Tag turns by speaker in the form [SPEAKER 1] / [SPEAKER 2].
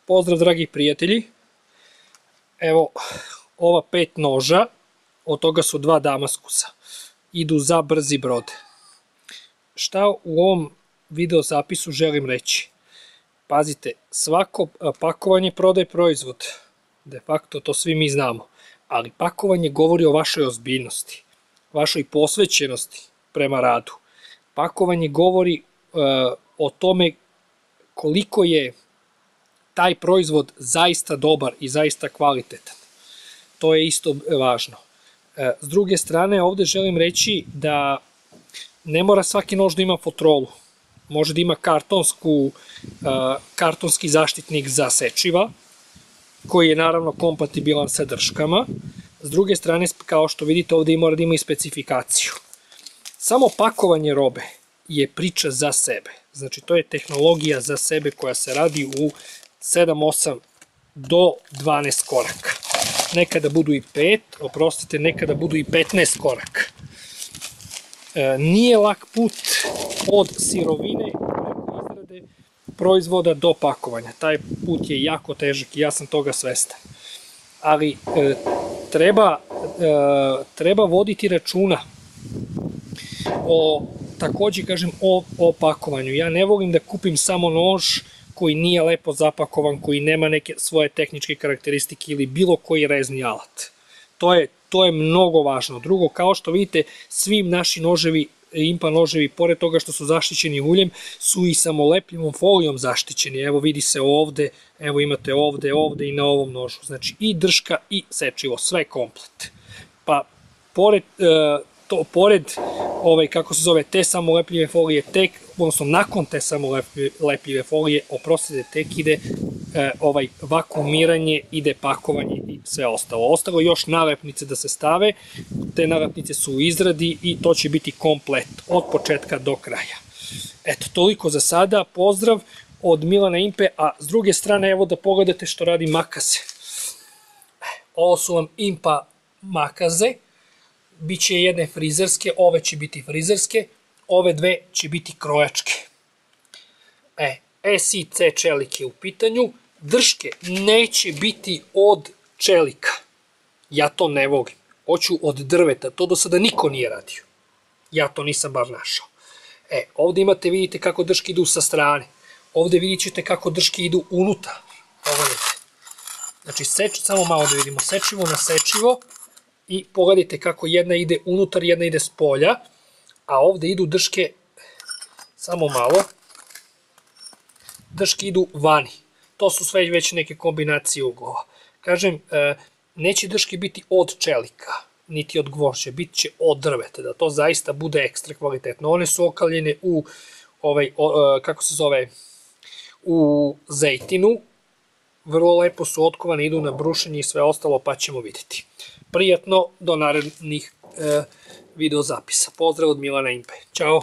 [SPEAKER 1] Pozdrav dragi prijatelji, evo ova 5 noža, od toga su 2 Damaskusa, idu za brzi brod. Šta u ovom video zapisu želim reći? Pazite, svako pakovanje prodaje proizvod, de facto to svi mi znamo, ali pakovanje govori o vašoj ozbiljnosti, vašoj posvećenosti prema radu. Pakovanje govori o tome koliko je taj proizvod zaista dobar i zaista kvalitetan. To je isto važno. S druge strane, ovde želim reći da ne mora svaki nož da ima fotrolu. Može da ima kartonski zaštitnik za sečiva, koji je naravno kompatibilan sa drškama. S druge strane, kao što vidite, ovde mora da ima i specifikaciju. Samo pakovanje robe je priča za sebe. Znači, to je tehnologija za sebe koja se radi u 7, 8 do 12 koraka. Nekada budu i 5, oprostite, nekada budu i 15 koraka. Nije lak put od sirovine preko izrade proizvoda do pakovanja. Taj put je jako težak i ja sam toga svestan. Ali treba voditi računa takođe kažem o pakovanju. Ja ne volim da kupim samo nož koji nije lepo zapakovan, koji nema neke svoje tehničke karakteristike ili bilo koji rezni alat. To je mnogo važno. Drugo, kao što vidite, svi naši noževi, impa noževi, pored toga što su zaštićeni uljem, su i samolepljivom folijom zaštićeni. Evo vidi se ovde, evo imate ovde i na ovom nožu. Znači i drška i sečivo, sve komplet. Pa pored kako se zove, te samolepljive folije, odnosno nakon te samolepljive folije, oprostite, tek ide vakuumiranje, ide pakovanje i sve ostalo. Ostalo još nalepnice da se stave, te nalepnice su u izradi i to će biti komplet od početka do kraja. Eto, toliko za sada, pozdrav od Milana Impe, a s druge strane evo da pogledate što radi makaze. Ovo su vam Impa makaze, biće jedne frizerske, ove će biti frizerske, ove dve će biti krojačke. S i C čelik je u pitanju, drške neće biti od čelika. Ja to ne volim. Hoću od drveta, to do sada niko nije radio. Ja to nisam bar našao. Ovde imate, vidite kako drške idu sa strane. Ovde vidit ćete kako drške idu unutar. Pogledajte. Znači, samo malo da vidimo, sečivo na sečivo. I pogledajte kako jedna ide unutar, jedna ide s polja, a ovde idu drške, samo malo, drške idu vani. To su sve već neke kombinacije uglova. Kažem, neće drške biti od čelika, niti od gvožđa, bit će od drveta, da to zaista bude ekstra kvalitetno. One su okaljene u, u zejtinu, vrlo lepo su otkovane, idu na brušenje i sve ostalo, pa ćemo vidjeti. Prijatno, do narednih video zapisa. Pozdrav od Milana Impe. Ćao!